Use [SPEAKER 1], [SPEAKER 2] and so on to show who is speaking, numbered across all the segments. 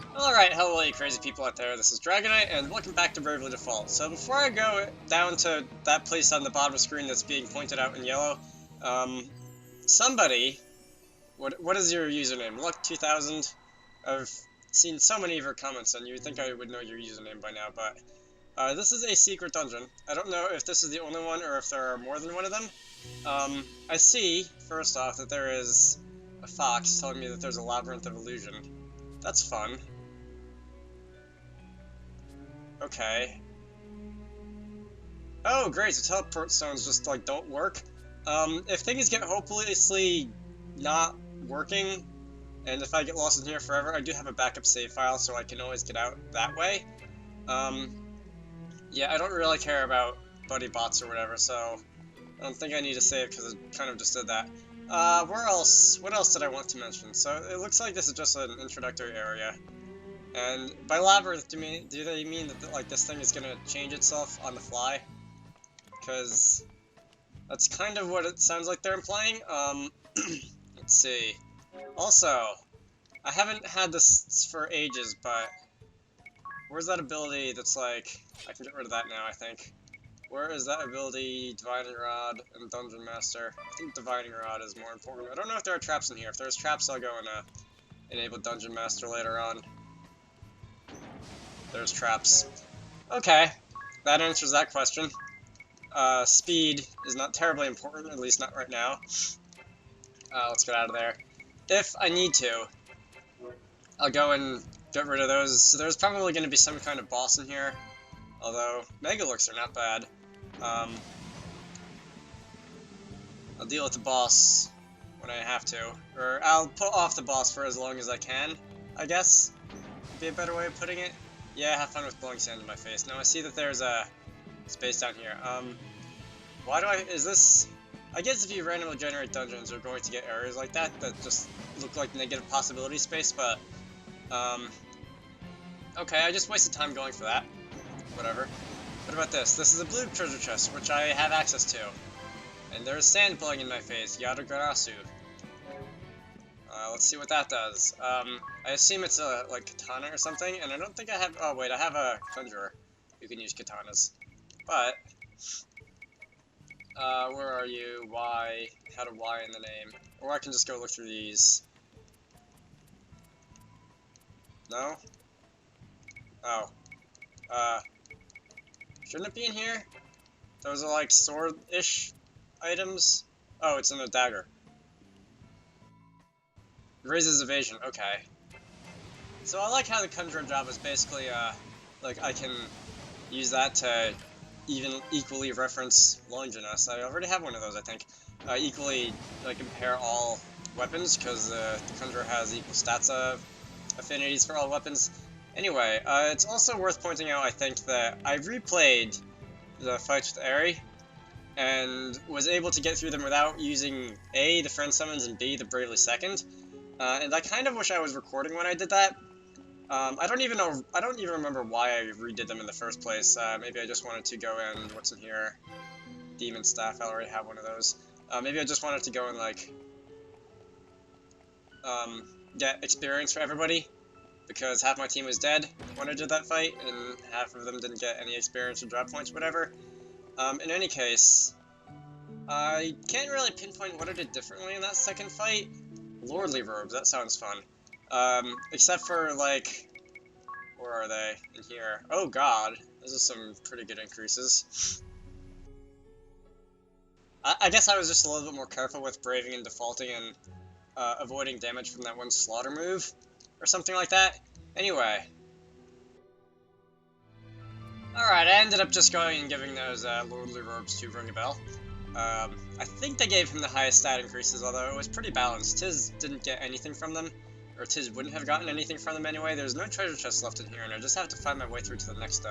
[SPEAKER 1] Alright, hello you crazy people out there, this is Dragonite, and welcome back to Bravely Default. So before I go down to that place on the bottom of the screen that's being pointed out in yellow, somebody, what is your username? Luck2000? I've seen so many of your comments and you would think I would know your username by now, but this is a secret dungeon. I don't know if this is the only one or if there are more than one of them. I see, first off, that there is a fox telling me that there's a Labyrinth of Illusion. That's fun. Okay. Oh, great, the teleport stones just, like, don't work. If things get hopelessly not working, and if I get lost in here forever, I do have a backup save file, so I can always get out that way. Yeah, I don't really care about buddy bots or whatever, so I don't think I need to save, because I kind of just did that. Where else? What else did I want to mention? So, it looks like this is just an introductory area. And by labyrinth, do they mean that like this thing is gonna change itself on the fly? Because that's kind of what it sounds like they're implying. Let's see. Also, I haven't had this for ages, but where's that ability that's like I can get rid of that now? I think. Where is that ability? Divining Rod and Dungeon Master. I think Divining Rod is more important. I don't know if there are traps in here. If there's traps, I'll go and enable Dungeon Master later on. There's traps. Okay, that answers that question. Speed is not terribly important, at least not right now. Let's get out of there. If I need to, I'll go and get rid of those. So there's probably going to be some kind of boss in here, although Megalooks are not bad. I'll deal with the boss when I have to, or I'll put off the boss for as long as I can, I guess, would be a better way of putting it. Yeah, have fun with blowing sand in my face. Now I see that there's a space down here. Why do is this... I guess if you randomly generate dungeons, you're going to get areas like that just look like negative possibility space, but, okay, I just wasted time going for that. Whatever. What about this? This is a blue treasure chest, which I have access to. And there's sand blowing in my face. Yadagarasu. Let's see what that does. I assume it's a, like, katana or something, and I don't think I have... Oh, wait, I have a conjurer who can use katanas. But, where are you? Y? Had a Y in the name. Or I can just go look through these. No? Oh. Shouldn't it be in here? Those are, like, sword-ish items? Oh, it's in a dagger. Raises evasion, okay. So I like how the Conjurer job is basically, like I can use that to equally reference Longinus. I already have one of those, I think. Equally, like, compare all weapons, because the Conjurer has equal stats of affinities for all weapons. Anyway, it's also worth pointing out, I think, that I replayed the fights with Aerie, and was able to get through them without using A, the friend summons, and B, the Bravely Second. And I kind of wish I was recording when I did that. I don't even remember why I redid them in the first place. Maybe I just wanted to go and, what's in here? Demon Staff, I already have one of those. Maybe I just wanted to go and, like, get experience for everybody, because half my team was dead when I did that fight, and half of them didn't get any experience or drop points, whatever. In any case, I can't really pinpoint what I did differently in that second fight. Lordly robes, that sounds fun. Except for, like, where are they? In here. Oh god, those are some pretty good increases. I guess I was just a little bit more careful with braving and defaulting and avoiding damage from that one slaughter move, or something like that. Anyway. Alright, I ended up just going and giving those Lordly robes to Ring a Bell. I think they gave him the highest stat increases, although it was pretty balanced. Tiz didn't get anything from them, or Tiz wouldn't have gotten anything from them anyway. There's no treasure chests left in here, and I just have to find my way through to the next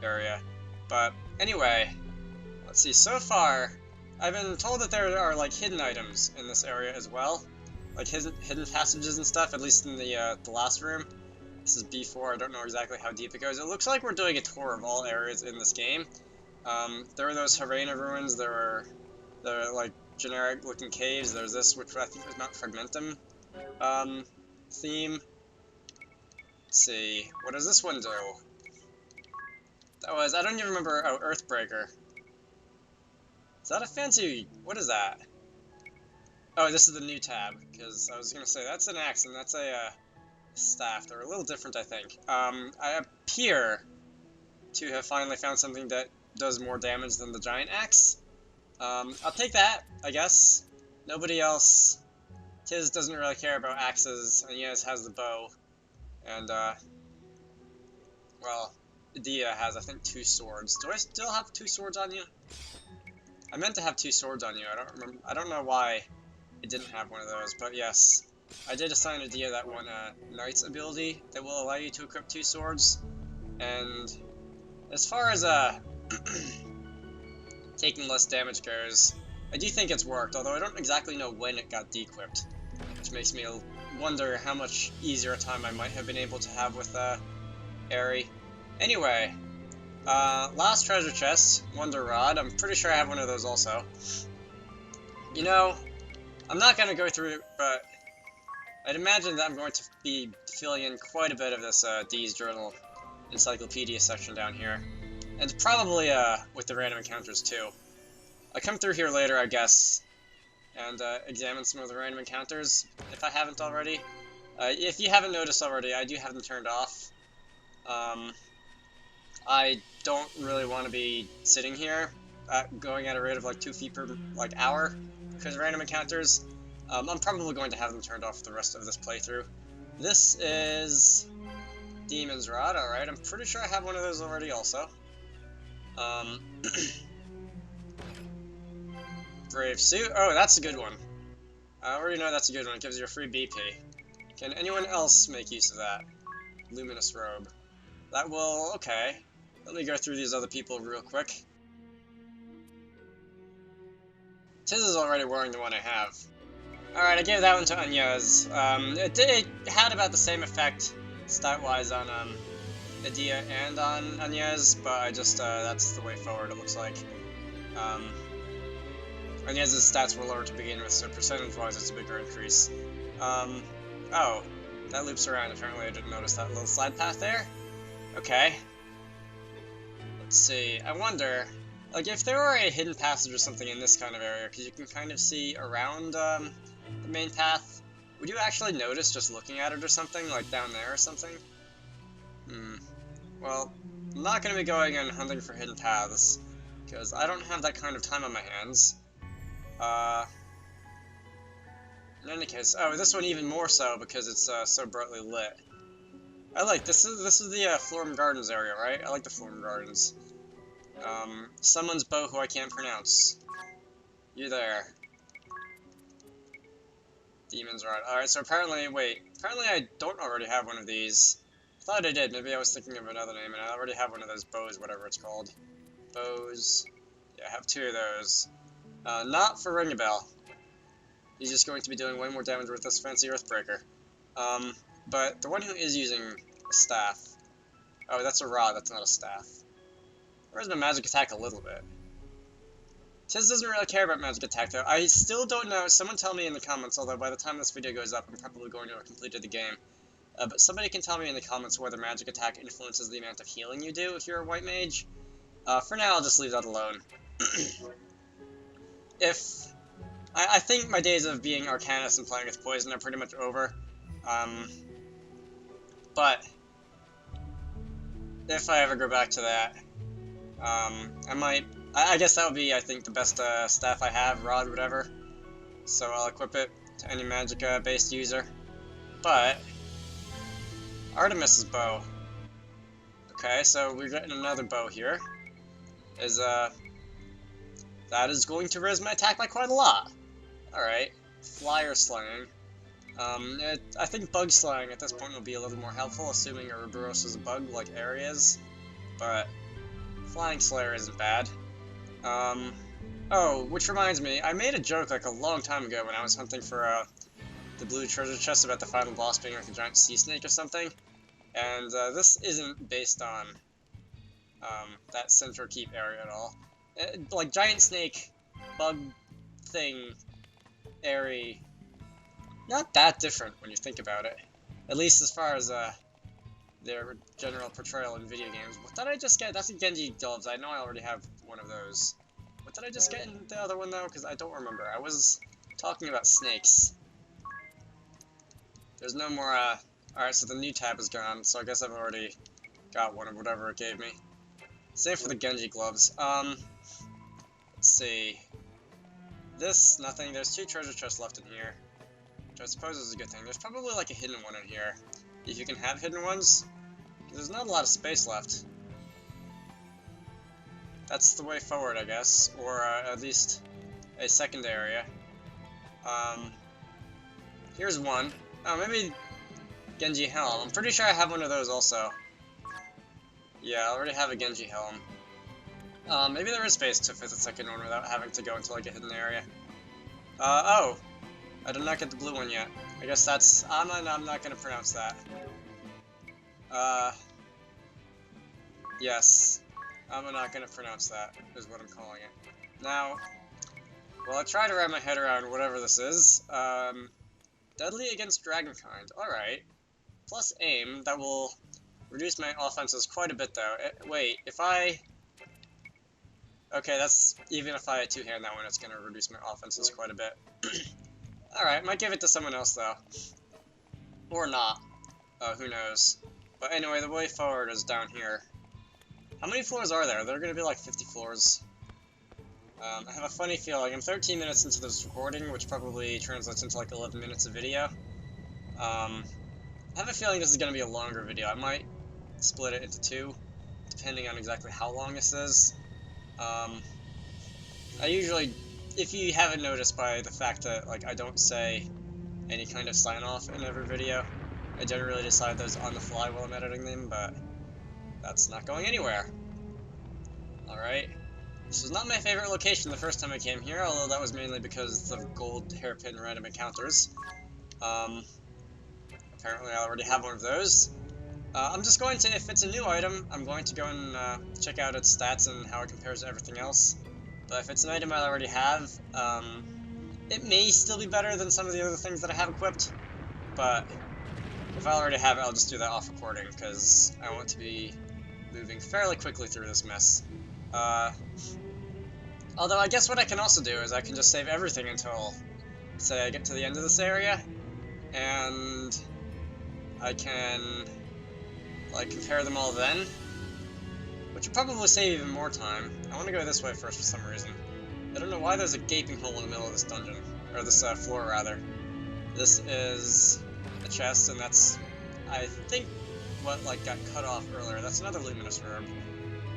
[SPEAKER 1] area. But anyway, let's see. So far, I've been told that there are like hidden items in this area as well, like hidden passages and stuff. At least in the last room. This is B4. I don't know exactly how deep it goes. It looks like we're doing a tour of all areas in this game. There were those Harena ruins, there were like generic looking caves, there's this which I think was Mount Fragmentum theme. see. What does this one do? That was, I don't even remember. Oh, Earthbreaker. Is that a fancy, what is that? Oh, this is the new tab, because I was gonna say, that's an axe, and that's a, staff. They're a little different, I think. I appear to have finally found something that does more damage than the giant axe. I'll take that, I guess. Nobody else. Tiz doesn't really care about axes, and Yes has the bow. And, well, Dia has, I think, 2 swords. Do I still have 2 swords on you? I meant to have 2 swords on you. I don't remember. I don't know why it didn't have one of those, but yes. I did assign Dia that one, Knight's ability that will allow you to equip 2 swords. And as far as, taking less damage goes, I do think it's worked, although I don't exactly know when it got de-equipped, which makes me wonder how much easier a time I might have been able to have with, Aerie. Anyway, last treasure chest, Wonder Rod. I'm pretty sure I have one of those also. You know, I'm not going to go through it, but I'd imagine that I'm going to be filling in quite a bit of this, D's Journal Encyclopedia section down here. And probably, with the random encounters, too. I'll come through here later, I guess, and, examine some of the random encounters, if I haven't already. If you haven't noticed already, I do have them turned off. I don't really want to be sitting here, going at a rate of, like, 2 feet per, like, hour, because of random encounters. I'm probably going to have them turned off for the rest of this playthrough. This is Demon's Rod, alright, I'm pretty sure I have one of those already also. Brave Suit. Oh, that's a good one. I already know that's a good one. It gives you a free BP. Can anyone else make use of that? Luminous Robe. That will... okay. Let me go through these other people real quick. Tiz is already wearing the one I have. Alright, I gave that one to Anyaz. It had about the same effect, stat-wise, on, Adia and on Anyaz, but I just, that's the way forward, it looks like. Anyaz's stats were lower to begin with, so percentage-wise it's a bigger increase. Oh, that loops around. Apparently I didn't notice that little slide path there. Okay. Let's see, I wonder, like, if there were a hidden passage or something in this kind of area, because you can kind of see around, the main path, would you actually notice just looking at it or something, like down there or something? Well, I'm not going to be going and hunting for hidden paths, because I don't have that kind of time on my hands. In any case, oh, this one even more so, because it's, so brightly lit. I like, this is the, Florum Gardens area, right? I like the Florum Gardens. Someone's bow who I can't pronounce. You there. Demon's Rod. Alright, so apparently, wait, apparently I don't already have one of these. I thought I did, maybe I was thinking of another name, and I already have one of those bows, whatever it's called. Bows. Yeah, I have 2 of those. Not for Ring a Bell. He's just going to be doing way more damage with this fancy Earthbreaker. But the one who is using a staff... oh, that's a rod, that's not a staff. Where's my magic attack a little bit? Tiz doesn't really care about magic attack, though. I still don't know. Someone tell me in the comments, although by the time this video goes up, I'm probably going to have completed the game. But somebody can tell me in the comments whether magic attack influences the amount of healing you do if you're a white mage. For now, I'll just leave that alone. I think my days of being Arcanist and playing with poison are pretty much over. But if I ever go back to that, I guess that would be, I think, the best staff I have, rod, whatever. So I'll equip it to any magic-based user. But Artemis's bow. Okay, so we're getting another bow here. That is going to raise my attack by quite a lot. Alright, flyer slaying. I think bug slaying at this point will be a little more helpful, assuming Ouroboros is a bug like Aerie is. But flying slayer isn't bad. Oh, which reminds me, I made a joke like a long time ago when I was hunting for the blue treasure chest about the final boss being like a giant sea snake or something. And this isn't based on that Central Keep area at all. Like giant snake, bug thing, Aerie, not that different when you think about it. At least as far as their general portrayal in video games. What did I just get? That's a Genji gloves. I know I already have one of those. What did I just get in the other one, though? Because I don't remember. I was talking about snakes. There's no more, Alright, so the new tab is gone, so I guess I've already got one of whatever it gave me. Same for the Genji gloves. Let's see. This, nothing. There's 2 treasure chests left in here, which I suppose is a good thing. There's probably, like, a hidden one in here, if you can have hidden ones. There's not a lot of space left. That's the way forward, I guess, or at least a second area. Here's one. Oh, maybe Genji helm. I'm pretty sure I have one of those also. Yeah, I already have a Genji helm. Maybe there is space to fit the second one without having to go into like a hidden area. Oh, I did not get the blue one yet. I guess that's, I'm not gonna pronounce that. Yes, I'm not gonna pronounce that, is what I'm calling it. Now, well, I try to wrap my head around whatever this is. Deadly against Dragonkind, alright. Plus aim, that will reduce my offenses quite a bit though. Wait, if I... Okay, that's... Even if I two-hand that one, it's gonna reduce my offenses quite a bit. Alright, might give it to someone else though. Or not. Who knows. But anyway, the way forward is down here. How many floors are there? There are gonna be like 50 floors. I have a funny feeling. I'm 13 minutes into this recording, which probably translates into like 11 minutes of video. I have a feeling this is going to be a longer video. I might split it into 2, depending on exactly how long this is. I usually, if you haven't noticed by the fact that like I don't say any kind of sign-off in every video, I generally decide those on the fly while I'm editing them, but that's not going anywhere. Alright. This was not my favorite location the first time I came here, although that was mainly because of gold hairpin random encounters. Apparently I already have one of those. I'm just going to, if it's a new item, I'm going to go and check out its stats and how it compares to everything else. But if it's an item I already have, it may still be better than some of the other things that I have equipped, but if I already have it, I'll just do that off recording, because I want to be moving fairly quickly through this mess. Although I guess what I can also do is I can just save everything until, say, I get to the end of this area, and I can, like, compare them all then, which would probably save even more time. I want to go this way first for some reason. I don't know why there's a gaping hole in the middle of this dungeon, or this floor, rather. This is a chest, and that's, I think, what, like, got cut off earlier. That's another luminous herb.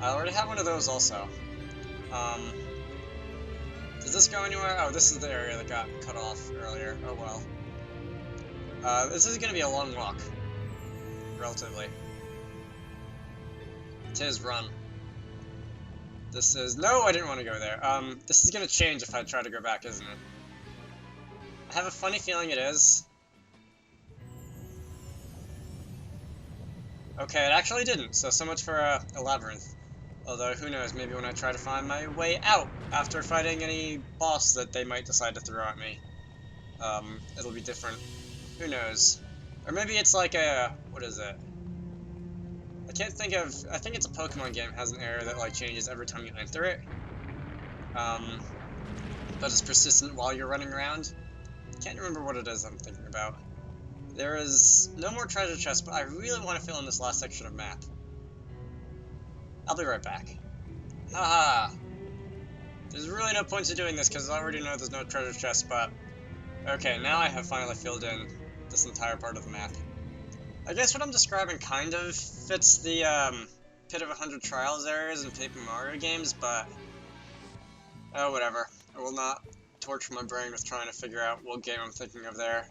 [SPEAKER 1] I already have one of those also. Does this go anywhere? Oh, this is the area that got cut off earlier. Oh well. This is gonna be a long walk. Relatively. Tis run. This is... No, I didn't want to go there. This is gonna change if I try to go back, isn't it? I have a funny feeling it is. Okay, it actually didn't, so much for a labyrinth. Although, who knows, maybe when I try to find my way out after fighting any boss that they might decide to throw at me, it'll be different. Who knows? Or maybe it's like a... what is it? I can't think of... I think it's a Pokemon game has an area that, like, changes every time you enter it. But it's persistent while you're running around. Can't remember what it is I'm thinking about. There is no more treasure chests, but I really want to fill in this last section of map. I'll be right back. Haha! There's really no point to doing this, because I already know there's no treasure chest, but... Okay, now I have finally filled in this entire part of the map. I guess what I'm describing kind of fits the, Pit of 100 Trials areas in Paper Mario games, but... Oh, whatever. I will not torture my brain with trying to figure out what game I'm thinking of there.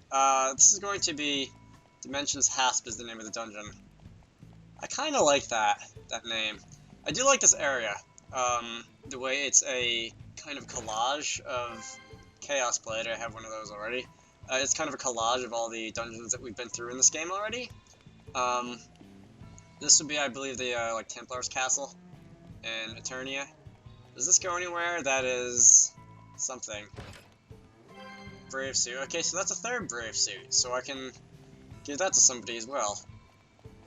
[SPEAKER 1] This is going to be... Dimensions Hasp is the name of the dungeon. I kind of like that name. I do like this area, the way it's a kind of collage of Chaos Blade. I have one of those already. It's kind of a collage of all the dungeons that we've been through in this game already. This would be, I believe, the, like, Templar's Castle in Eternia. Does this go anywhere? That is... something. Brave Suit. Okay, so that's a third Brave Suit, so I can give that to somebody as well.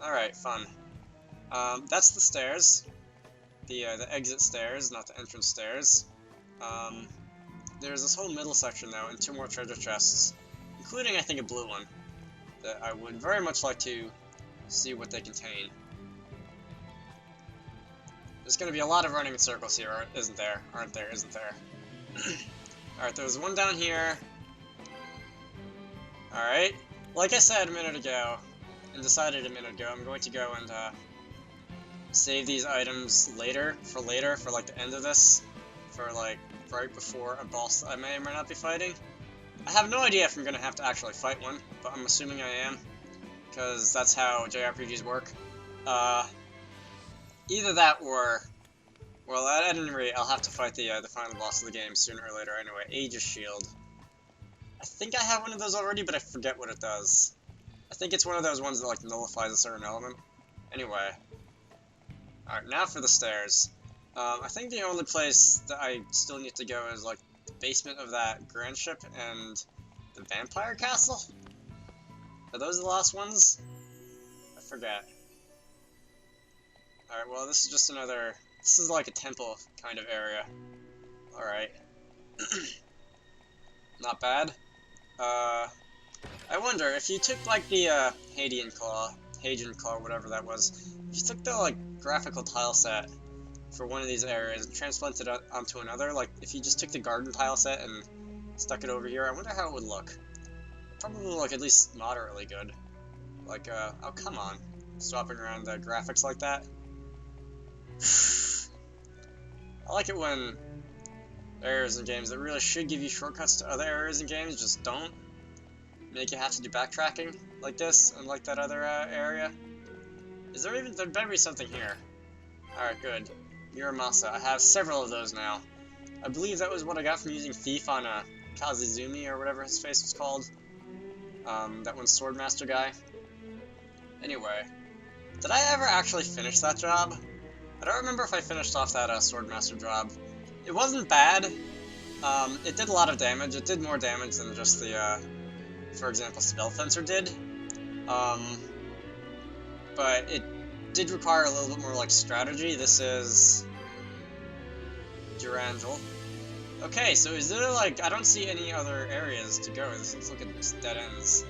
[SPEAKER 1] Alright, fun. That's the stairs. The exit stairs, not the entrance stairs. There's this whole middle section though, and 2 more treasure chests, including I think a blue one, that I would very much like to see what they contain. There's going to be a lot of running in circles here, isn't there? Aren't there? Isn't there? Alright, there's one down here. Alright, like I said a minute ago, and decided a minute ago, I'm going to go and save these items later, for like the end of this, for like right before a boss I may or may not be fighting. I have no idea if I'm going to have to actually fight one, but I'm assuming I am, because that's how JRPGs work. Either that or, well, at any rate, I'll have to fight the final boss of the game sooner or later anyway, Aegis Shield. I think I have one of those already, but I forget what it does. I think it's one of those ones that like nullifies a certain element. Anyway. Alright, now for the stairs. I think the only place that I still need to go is like the basement of that grand ship and the vampire castle? Are those the last ones? I forget. Alright, well this is just another... This is like a temple kind of area. Alright. Not bad. I wonder, if you took like the Hadean Claw, whatever that was, if you took the like graphical tile set for one of these areas and transplanted it onto another, like if you just took the garden tile set and stuck it over here, I wonder how it would look. Probably look at least moderately good. Like, oh come on, swapping around the graphics like that. I like it when areas in games that really should give you shortcuts to other areas in games just don't. Make you have to do backtracking like this and like that other area. Is there even... there better be something here. Alright, good. Muramasa. I have several of those now. I believe that was what I got from using Thief on Kazizumi or whatever his face was called. That one Swordmaster guy. Anyway. Did I ever actually finish that job? I don't remember if I finished off that Swordmaster job. It wasn't bad. It did a lot of damage. It did more damage than just the, for example, Spell Fencer did. But it did require a little bit more, like, strategy. This is... Durangel. Okay, so is there, like... I don't see any other areas to go. Let's look at these dead ends.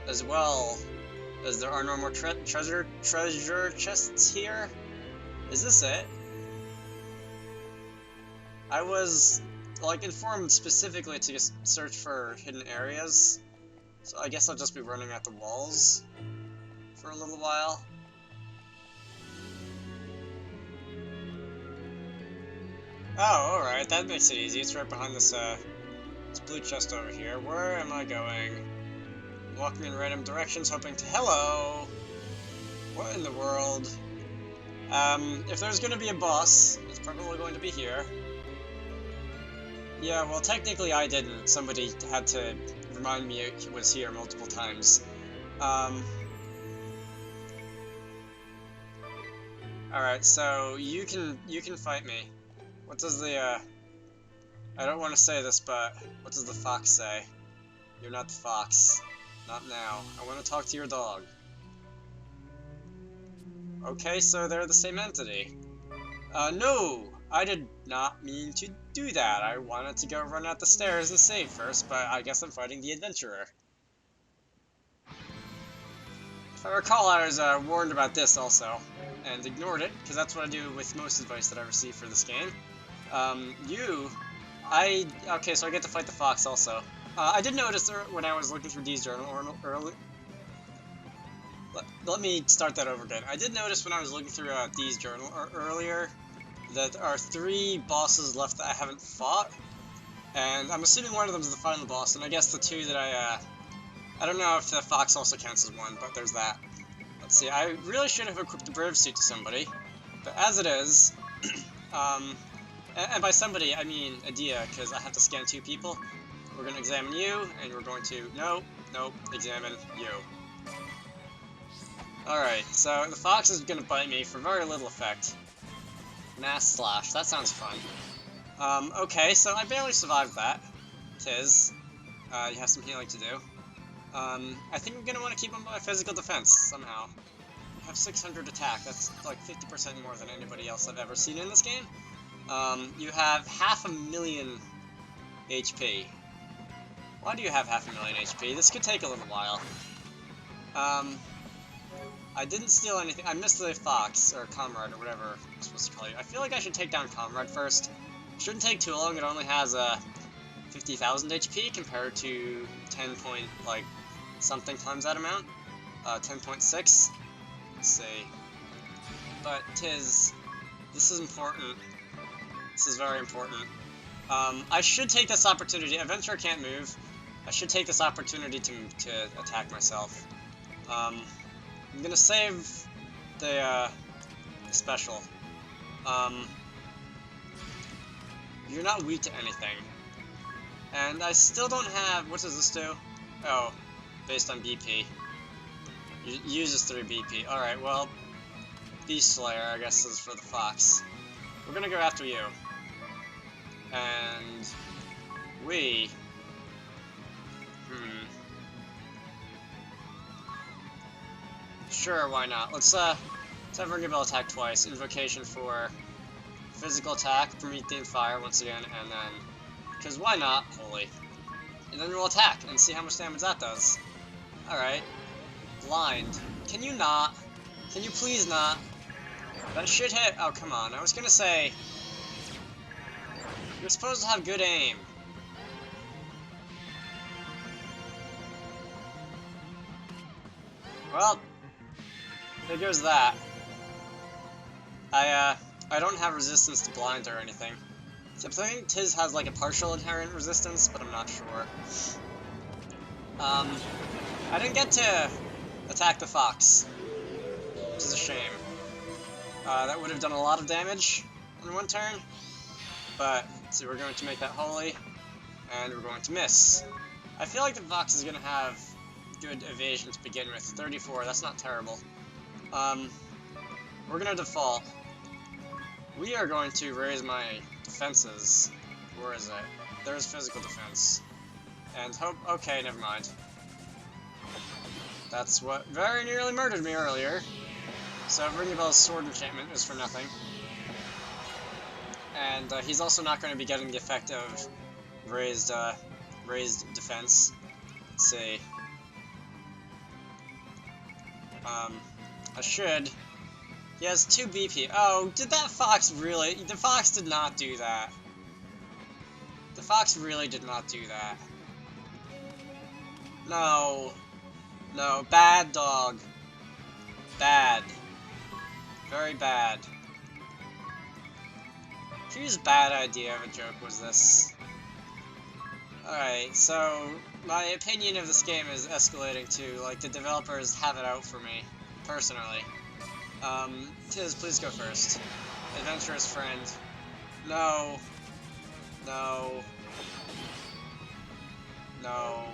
[SPEAKER 1] As well as there are no more treasure chests here. Is this it? I was, like, informed specifically to just search for hidden areas, so I guess I'll just be running at the walls for a little while. Oh, alright, that makes it easy. It's right behind this blue chest over here. Where am I going? I'm walking in random directions, hoping to... Hello! What in the world? If there's gonna be a boss, it's probably going to be here. Yeah, well, technically I didn't. Somebody had to remind me it was here multiple times. Alright, so you can fight me. What does the, I don't want to say this, but what does the fox say? You're not the fox. Not now. I want to talk to your dog. Okay, so they're the same entity. No! I did not mean to do that. I wanted to go run out the stairs and save first, but I guess I'm fighting the adventurer. If I recall, I was warned about this also, and ignored it, because that's what I do with most advice that I receive for this game. Okay, so I get to fight the fox also. I did notice when I was looking through Dee's journal early... Let me start that over again. I did notice when I was looking through Dee's journal earlier that there are 3 bosses left that I haven't fought, and I'm assuming one of them is the final boss, and I guess the 2 that I don't know if the fox also counts as one, but there's that. Let's see, I really should have equipped the Brave suit to somebody, but as it is, and by somebody I mean Adia, because I have to scan 2 people. We're going to examine you, and we're going to, nope, examine you. Alright, so the fox is going to bite me for very little effect. Mass slash, that sounds fun. Okay, so I barely survived that. Tis. You have some healing to do. I think I'm gonna want to keep on my physical defense somehow. I have 600 attack. That's like 50% more than anybody else I've ever seen in this game. You have 500,000 HP. Why do you have 500,000 HP? This could take a little while. I didn't steal anything. I missed the fox, or comrade, or whatever I'm supposed to call you. I feel like I should take down comrade first. Shouldn't take too long. It only has 50,000 HP compared to 10 point, like, something times that amount. 10.6. Let's see. But this is important. This is very important. I should take this opportunity. Adventurer can't move. I should take this opportunity to attack myself. I'm gonna save the special. You're not weak to anything. And I still don't have... What does this do? Oh, based on BP. Uses 3 BP. Alright, well, Beast Slayer, I guess, is for the fox. We're gonna go after you. And... we... Sure, why not? Let's have Ringabel attack twice. Invocation for physical attack, Promethean Fire once again, and then... Because why not? Holy. And then we'll attack and see how much damage that does. Alright. Blind. Can you not? Can you please not? That should hit. Oh, come on. I was gonna say... You're supposed to have good aim. Well... There goes that. I don't have resistance to blind or anything. Except I think Tiz has like a partial inherent resistance, but I'm not sure. I didn't get to attack the fox, which is a shame. That would have done a lot of damage in one turn, but so we're going to make that holy, and we're going to miss. I feel like the fox is going to have good evasion to begin with. 34, that's not terrible. We're going to default. We are going to raise my defenses. Where is it? There's physical defense. And hope... Okay, never mind. That's what very nearly murdered me earlier. So Ringabel's sword enchantment is for nothing. And he's also not going to be getting the effect of raised defense. Let's see. I should... He has 2 BP. Oh, did that fox really... The fox did not do that. The fox really did not do that. No. No, bad dog. Bad. Very bad. Whose bad idea of a joke was this? Alright, so... My opinion of this game is escalating to, like, the developers have it out for me. Personally. Tiz, please go first. Adventurous friend. No. No. No.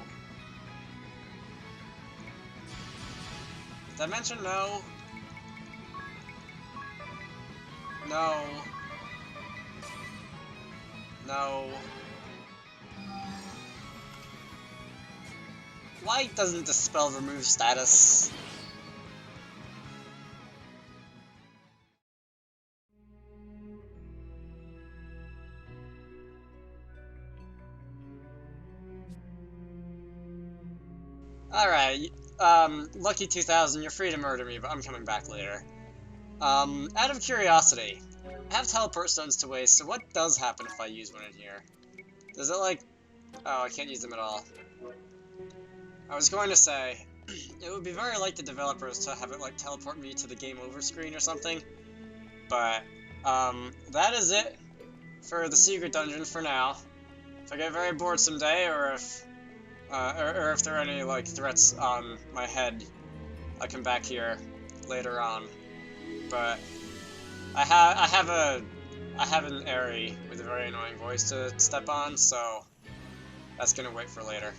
[SPEAKER 1] Did I mention no? No. No. Why doesn't the spell remove status? Alright, Lucky 2000, you're free to murder me, but I'm coming back later. Out of curiosity, I have teleport stones to waste, so what does happen if I use one in here? Does it like... Oh, I can't use them at all. I was going to say, it would be very like the developers to have it like teleport me to the game over screen or something, but, that is it for the secret dungeon for now. If I get very bored someday, or if there are any, like, threats on my head, I come back here later on. But I have an Airy with a very annoying voice to step on, so that's gonna wait for later.